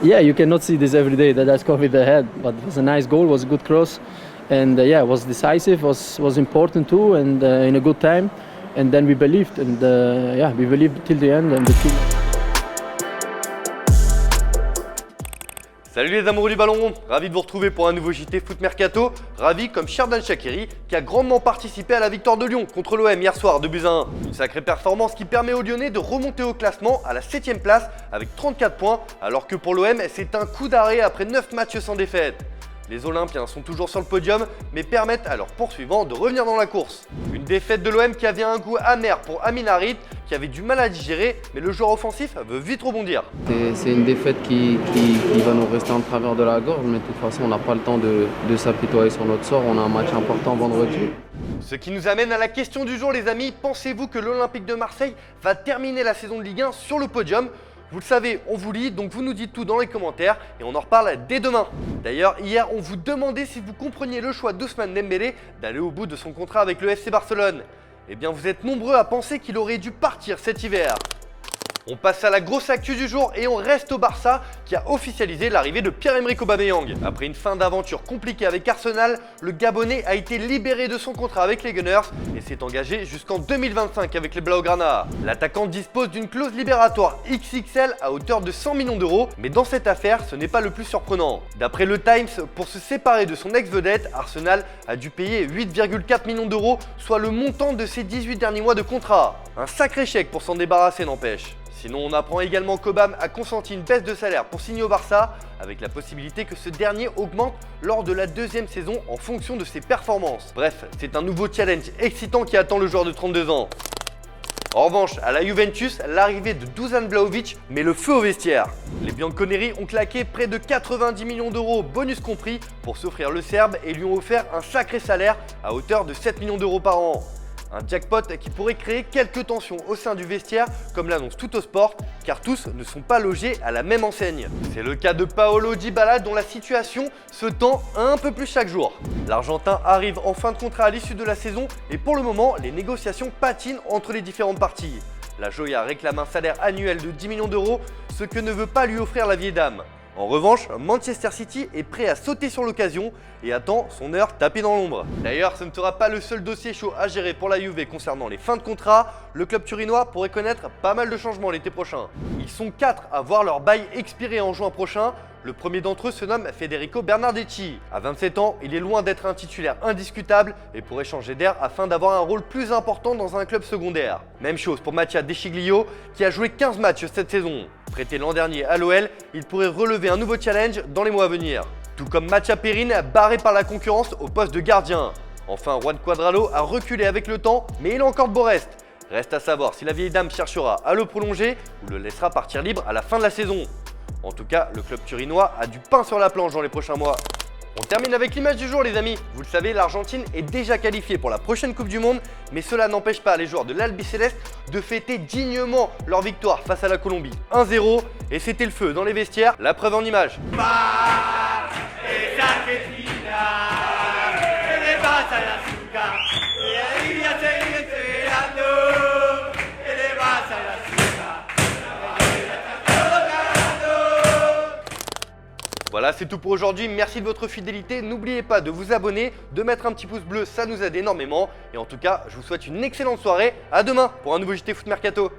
Yeah, you cannot see this every day. That's covered with the head, but it was a nice goal. Was a good cross, and yeah, it was decisive. Was important too, and in a good time. And then we believed, and yeah, we believed till the end. And the team. Salut les amoureux du ballon rond, ravi de vous retrouver pour un nouveau JT Foot Mercato, ravi comme Xherdan Shaqiri qui a grandement participé à la victoire de Lyon contre l'OM hier soir 2-1. Une sacrée performance qui permet aux Lyonnais de remonter au classement à la 7ème place avec 34 points, alors que pour l'OM c'est un coup d'arrêt après 9 matchs sans défaite. Les Olympiens sont toujours sur le podium, mais permettent à leurs poursuivants de revenir dans la course. Une défaite de l'OM qui avait un goût amer pour Amin Harit, qui avait du mal à digérer, mais le joueur offensif veut vite rebondir. C'est une défaite qui va nous rester en travers de la gorge, mais de toute façon on n'a pas le temps de s'apitoyer sur notre sort, on a un match important vendredi. Ce qui nous amène à la question du jour les amis, pensez-vous que l'Olympique de Marseille va terminer la saison de Ligue 1 sur le podium ? Vous le savez, on vous lit, donc vous nous dites tout dans les commentaires et on en reparle dès demain. D'ailleurs, hier, on vous demandait si vous compreniez le choix d'Ousmane Dembélé d'aller au bout de son contrat avec le FC Barcelone. Eh bien, vous êtes nombreux à penser qu'il aurait dû partir cet hiver. On passe à la grosse actu du jour et on reste au Barça qui a officialisé l'arrivée de Pierre-Emerick Aubameyang. Après une fin d'aventure compliquée avec Arsenal, le Gabonais a été libéré de son contrat avec les Gunners et s'est engagé jusqu'en 2025 avec les Blaugrana. L'attaquant dispose d'une clause libératoire XXL à hauteur de 100 millions d'euros, mais dans cette affaire, ce n'est pas le plus surprenant. D'après le Times, pour se séparer de son ex-vedette, Arsenal a dû payer 8,4 millions d'euros, soit le montant de ses 18 derniers mois de contrat. Un sacré chèque pour s'en débarrasser n'empêche. Sinon, on apprend également qu'Obama a consenti une baisse de salaire pour signer au Barça, avec la possibilité que ce dernier augmente lors de la deuxième saison en fonction de ses performances. Bref, c'est un nouveau challenge excitant qui attend le joueur de 32 ans. En revanche, à la Juventus, l'arrivée de Dusan Vlahovic met le feu au vestiaire. Les Bianconeri ont claqué près de 90 millions d'euros, bonus compris, pour s'offrir le Serbe et lui ont offert un sacré salaire à hauteur de 7 millions d'euros par an. Un jackpot qui pourrait créer quelques tensions au sein du vestiaire, comme l'annonce Tuttosport, car tous ne sont pas logés à la même enseigne. C'est le cas de Paolo Dybala dont la situation se tend un peu plus chaque jour. L'Argentin arrive en fin de contrat à l'issue de la saison et pour le moment, les négociations patinent entre les différentes parties. La Joya réclame un salaire annuel de 10 millions d'euros, ce que ne veut pas lui offrir la vieille dame. En revanche, Manchester City est prêt à sauter sur l'occasion et attend son heure tapée dans l'ombre. D'ailleurs, ce ne sera pas le seul dossier chaud à gérer pour la Juve concernant les fins de contrat. Le club turinois pourrait connaître pas mal de changements l'été prochain. Ils sont 4 à voir leur bail expirer en juin prochain. Le premier d'entre eux se nomme Federico Bernardeschi. À 27 ans, il est loin d'être un titulaire indiscutable et pourrait changer d'air afin d'avoir un rôle plus important dans un club secondaire. Même chose pour Mattia Deschiglio qui a joué 15 matchs cette saison. Prêté l'an dernier à l'OL, il pourrait relever un nouveau challenge dans les mois à venir. Tout comme Mattia Perin, barré par la concurrence au poste de gardien. Enfin, Juan Cuadrado a reculé avec le temps, mais il a encore de beaux restes. Reste à savoir si la vieille dame cherchera à le prolonger ou le laissera partir libre à la fin de la saison. En tout cas, le club turinois a du pain sur la planche dans les prochains mois. On termine avec l'image du jour les amis. Vous le savez, l'Argentine est déjà qualifiée pour la prochaine Coupe du Monde, mais cela n'empêche pas les joueurs de l'Albiceleste de fêter dignement leur victoire face à la Colombie 1-0 et c'était le feu dans les vestiaires, la preuve en image. Voilà, c'est tout pour aujourd'hui. Merci de votre fidélité. N'oubliez pas de vous abonner, de mettre un petit pouce bleu, ça nous aide énormément. Et en tout cas, je vous souhaite une excellente soirée. À demain pour un nouveau JT Foot Mercato.